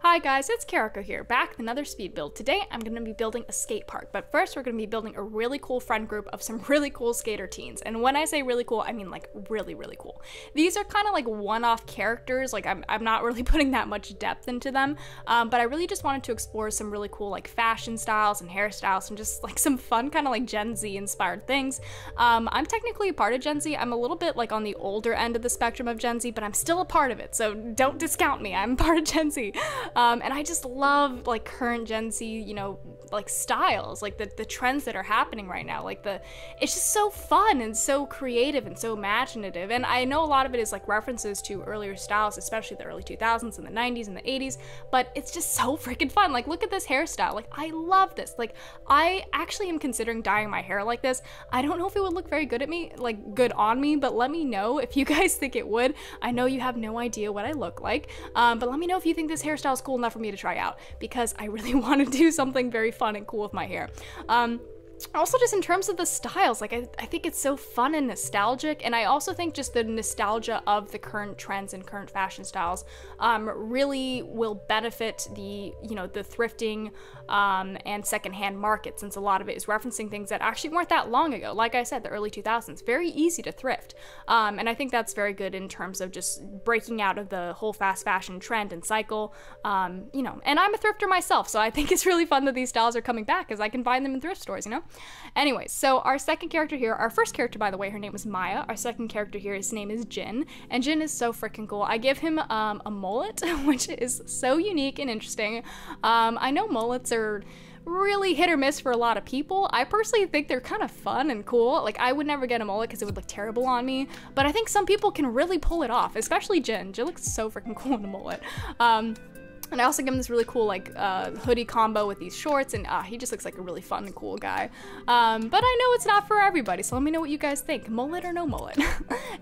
Hi guys, it's Kariko here, back with another speed build. Today I'm going to be building a skate park, but first we're going to be building a really cool friend group of some really cool skater teens. And when I say really cool, I mean like really, really cool. These are kind of like one-off characters, like I'm not really putting that much depth into them, but I really just wanted to explore some really cool like fashion styles and hairstyles and just like some fun kind of like Gen Z inspired things. I'm technically a part of Gen Z. I'm a little bit like on the older end of the spectrum of Gen Z, but I'm still a part of it, so don't discount me. I'm part of Gen Z. And I just love like current Gen Z, you know, like styles, like the trends that are happening right now. Like it's just so fun and so creative and so imaginative. And I know a lot of it is like references to earlier styles, especially the early 2000s and the 90s and the 80s, but it's just so freaking fun. Like look at this hairstyle. Like I love this. Like I actually am considering dyeing my hair like this. I don't know if it would look very good at me, like good on me, but let me know if you guys think it would. I know you have no idea what I look like, but let me know if you think this hairstyle is cool enough for me to try out, because I really want to do something very fun and cool with my hair. Also, just in terms of the styles, like I think it's so fun and nostalgic, and I also think just the nostalgia of the current trends and current fashion styles really will benefit the, you know, the thrifting and secondhand market, since a lot of it is referencing things that actually weren't that long ago. Like I said, the early 2000s, very easy to thrift, and I think that's very good in terms of just breaking out of the whole fast fashion trend and cycle, you know, and I'm a thrifter myself, so I think it's really fun that these styles are coming back because I can find them in thrift stores, you know? Anyways, so our second character here, our first character, by the way, her name is Maya. Our second character here, his name is Jin, and Jin is so freaking cool. I give him a mullet, which is so unique and interesting. I know mullets are really hit or miss for a lot of people. I personally think they're kind of fun and cool. Like I would never get a mullet because it would look terrible on me, but I think some people can really pull it off, especially Jin. Jin looks so freaking cool in a mullet. And I also give him this really cool like hoodie combo with these shorts, and he just looks like a really fun and cool guy. But I know it's not for everybody, so let me know what you guys think. Mullet or no mullet?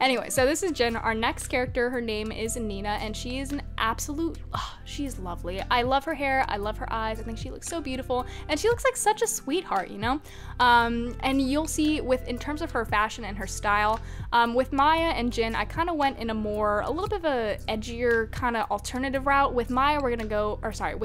Anyway, so this is Jin. Our next character, her name is Nina, and she is an absolute, she is lovely. I love her hair, I love her eyes, I think she looks so beautiful, and she looks like such a sweetheart, you know? And you'll see in terms of her fashion and her style, with Maya and Jin, I kind of went in a little bit of a edgier kind of alternative route. With Maya, with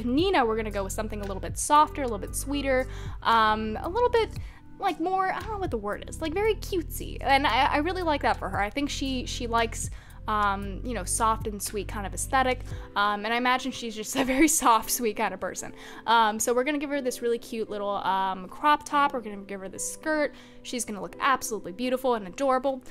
Nina, we're gonna go with something a little bit softer, a little bit sweeter, a little bit like more, I don't know what the word is, like very cutesy, and I really like that for her. I think she likes you know, soft and sweet kind of aesthetic, and I imagine she's just a very soft, sweet kind of person. So we're gonna give her this really cute little crop top. We're gonna give her this skirt. She's gonna look absolutely beautiful and adorable.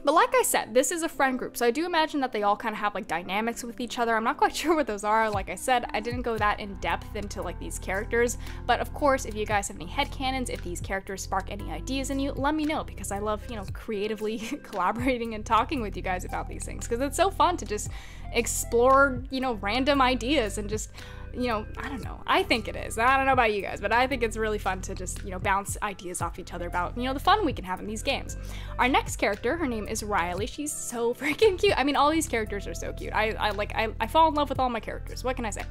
But like I said, this is a friend group, so I do imagine that they all kind of have like dynamics with each other. I'm not quite sure what those are. Like I said, I didn't go that in depth into like these characters, but of course, if you guys have any headcanons, if these characters spark any ideas in you, let me know, because I love, you know, creatively collaborating and talking with you guys about these things, because it's so fun to just explore, you know, random ideas and just, you know, I don't know. I think it is. I don't know about you guys, but I think it's really fun to just, you know, bounce ideas off each other about, you know, the fun we can have in these games. Our next character, her name is Riley. She's so freaking cute. I mean, all these characters are so cute. I fall in love with all my characters. What can I say?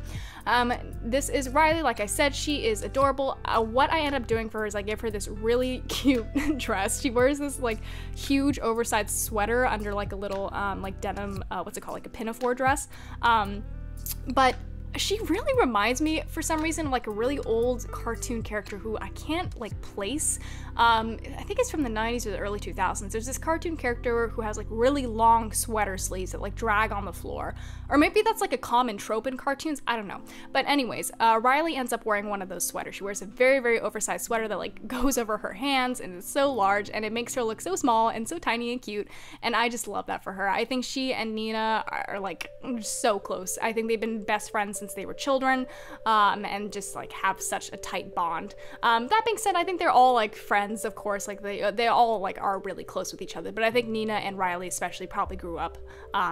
This is Riley. Like I said, she is adorable. What I end up doing for her is I give her this really cute dress. She wears this like huge oversized sweater under like a little like denim, what's it called? Like a pinafore dress. But she really reminds me, for some reason, of like a really old cartoon character who I can't like place. I think it's from the 90s or the early 2000s. There's this cartoon character who has like really long sweater sleeves that like drag on the floor. Or maybe that's like a common trope in cartoons, I don't know. But anyways, Riley ends up wearing one of those sweaters. She wears a very, very oversized sweater that like goes over her hands and is so large, and it makes her look so small and so tiny and cute. And I just love that for her. I think she and Nina are like so close. I think they've been best friends since they were children, and just like have such a tight bond. That being said, I think they're all like friends, of course, like they all like are really close with each other, but I think Nina and Riley especially probably grew up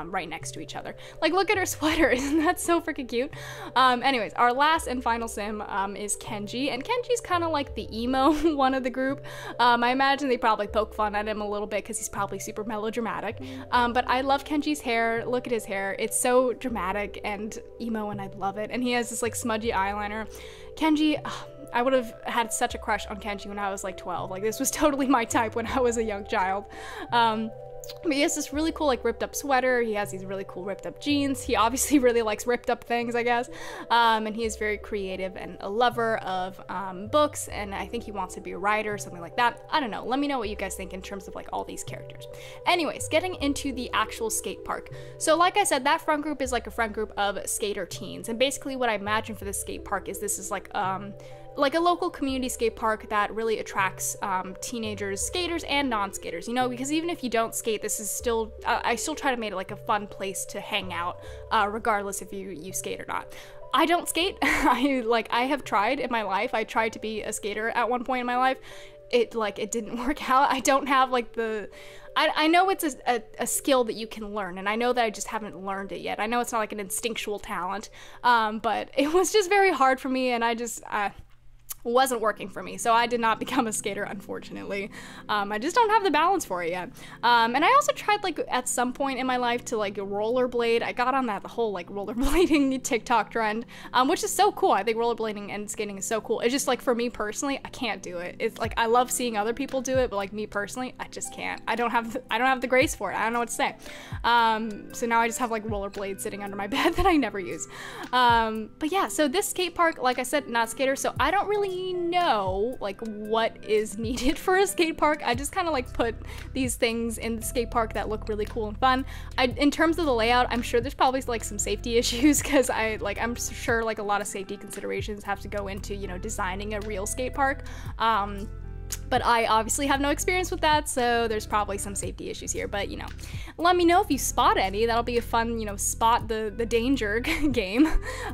right next to each other. Like look at her sweater, isn't that so freaking cute? Anyways, our last and final sim is Kenji, and Kenji's kind of like the emo one of the group. I imagine they probably poke fun at him a little bit because he's probably super melodramatic, but I love Kenji's hair. Look at his hair, it's so dramatic and emo, and I love it. And he has this like smudgy eyeliner. Kenji, I would have had such a crush on Kenji when I was like 12. Like this was totally my type when I was a young child. But he has this really cool like ripped up sweater. He has these really cool ripped up jeans. He obviously really likes ripped up things, I guess. And he is very creative and a lover of books, and I think he wants to be a writer or something like that. I don't know. Let me know what you guys think in terms of like all these characters. Anyways, getting into the actual skate park. So like I said, that front group is like a front group of skater teens, and basically what I imagine for this skate park is this is like a local community skate park that really attracts teenagers, skaters, and non-skaters, you know, because even if you don't skate, this is still, I still try to make it like a fun place to hang out, regardless if you skate or not. I don't skate. I have tried in my life. I tried to be a skater at one point in my life. It didn't work out. I don't have like I know it's a skill that you can learn, and I know that I just haven't learned it yet. I know it's not like an instinctual talent, but it was just very hard for me, and I just, wasn't working for me, so I did not become a skater, unfortunately. I just don't have the balance for it yet. And I also tried, like, at some point in my life to, like, rollerblade. I got on that whole, like, rollerblading TikTok trend, which is so cool. I think rollerblading and skating is so cool. It's just, like, for me personally, I can't do it. It's, like, I love seeing other people do it, but, like, me personally, I just can't. I don't have the grace for it. I don't know what to say. So now I just have, like, rollerblades sitting under my bed that I never use. But yeah, so this skate park, like I said, not skater, so I don't really know like what is needed for a skate park. I just kind of like put these things in the skate park that look really cool and fun. In terms of the layout, I'm sure there's probably like some safety issues, because I'm sure like a lot of safety considerations have to go into, you know, designing a real skate park. But I obviously have no experience with that, so there's probably some safety issues here. But, you know, let me know if you spot any. That'll be a fun, you know, spot the danger game.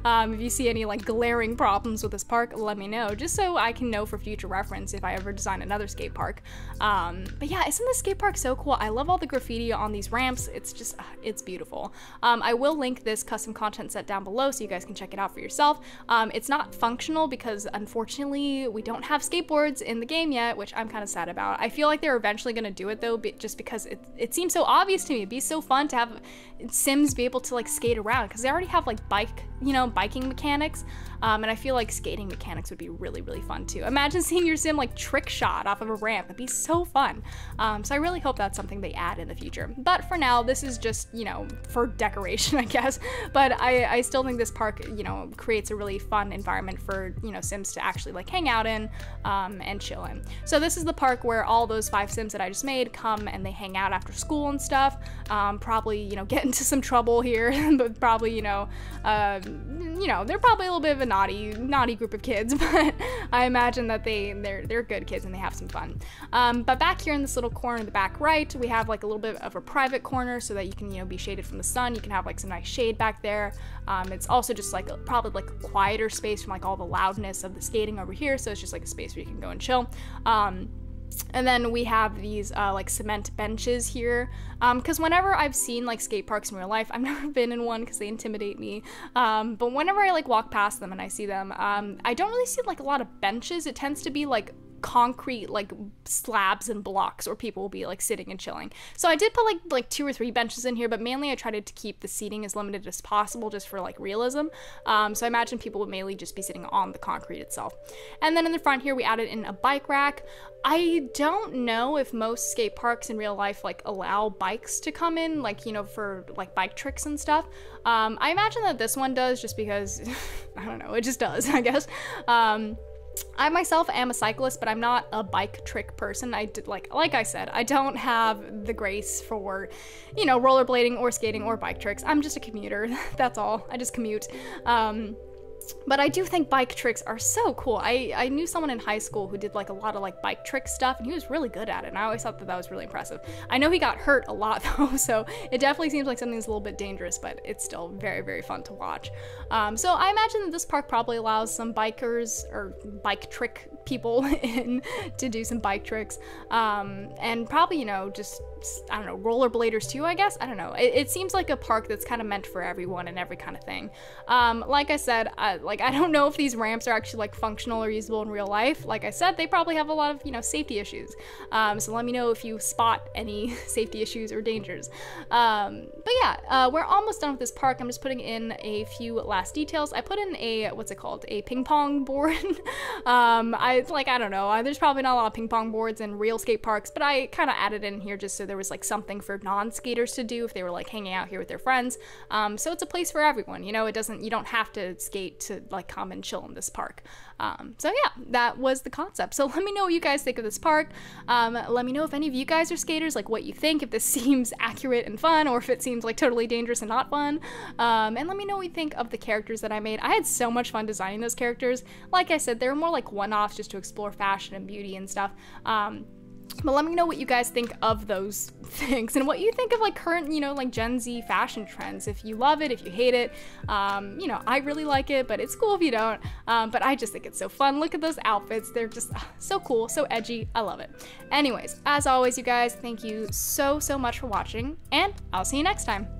If you see any, like, glaring problems with this park, let me know, just so I can know for future reference if I ever design another skate park. But yeah, isn't this skate park so cool? I love all the graffiti on these ramps. It's just, it's beautiful. I will link this custom content set down below so you guys can check it out for yourself. It's not functional because, unfortunately, we don't have skateboards in the game yet, which I'm kind of sad about. I feel like they're eventually going to do it though, just because it seems so obvious to me. It'd be so fun to have Sims be able to like skate around, because they already have like biking mechanics, and I feel like skating mechanics would be really, really fun too. Imagine seeing your Sim like trick shot off of a ramp. It'd be so fun. So I really hope that's something they add in the future. But for now, this is just, you know, for decoration, I guess. But I still think this park, you know, creates a really fun environment for, you know, Sims to actually like hang out in, and chill in. So this is the park where all those 5 Sims that I just made come and they hang out after school and stuff. Probably, you know, get into some trouble here, but probably, you know, they're probably a little bit of a naughty group of kids, but I imagine that they're good kids and they have some fun. But back here in this little corner in the back right, we have like a little bit of a private corner so that you can, you know, be shaded from the sun. You can have like some nice shade back there. It's also just like probably like a quieter space from like all the loudness of the skating over here, so it's just like a space where you can go and chill. And then we have these like cement benches here, because whenever I've seen like skate parks in real life, I've never been in one because they intimidate me, but whenever I like walk past them and I see them, I don't really see like a lot of benches. It tends to be like concrete like slabs and blocks where people will be like sitting and chilling. So I did put like 2 or 3 benches in here, but mainly I tried to keep the seating as limited as possible just for like realism. So I imagine people would mainly just be sitting on the concrete itself. And then in the front here we added in a bike rack. I don't know if most skate parks in real life like allow bikes to come in, like, you know, for like bike tricks and stuff. I imagine that this one does, just because I don't know, it just does, I guess. I myself am a cyclist, but I'm not a bike trick person. I did like I said, I don't have the grace for, you know, rollerblading or skating or bike tricks. I'm just a commuter. That's all. I just commute. But I do think bike tricks are so cool. I knew someone in high school who did like a lot of like bike trick stuff, and he was really good at it, and I always thought that was really impressive. I know he got hurt a lot though, so it definitely seems like something that's a little bit dangerous, but it's still very, very fun to watch. So I imagine that this park probably allows some bikers or bike trick people in to do some bike tricks, and probably, you know, just, I don't know, rollerbladers too, I guess. I don't know. It seems like a park that's kind of meant for everyone and every kind of thing. Like I said, Like, I don't know if these ramps are actually like functional or usable in real life. Like I said, they probably have a lot of, you know, safety issues. So let me know if you spot any safety issues or dangers. But yeah, we're almost done with this park. I'm just putting in a few last details. I put in a, what's it called? A ping pong board. I don't know. There's probably not a lot of ping pong boards in real skate parks, but I kind of added in here just so there was like something for non-skaters to do if they were like hanging out here with their friends. So it's a place for everyone, you know, you don't have to skate to like come and chill in this park. So yeah, that was the concept. So let me know what you guys think of this park. Let me know if any of you guys are skaters, like what you think, if this seems accurate and fun, or if it seems like totally dangerous and not fun. And let me know what you think of the characters that I made. I had so much fun designing those characters. Like I said, they were more like one-offs just to explore fashion and beauty and stuff. But let me know what you guys think of those things and what you think of like current, you know, like Gen Z fashion trends. If you love it, if you hate it, you know, I really like it, but it's cool if you don't. But I just think it's so fun. Look at those outfits. They're just so cool, so edgy. I love it. Anyways, as always, you guys, thank you so much for watching, and I'll see you next time.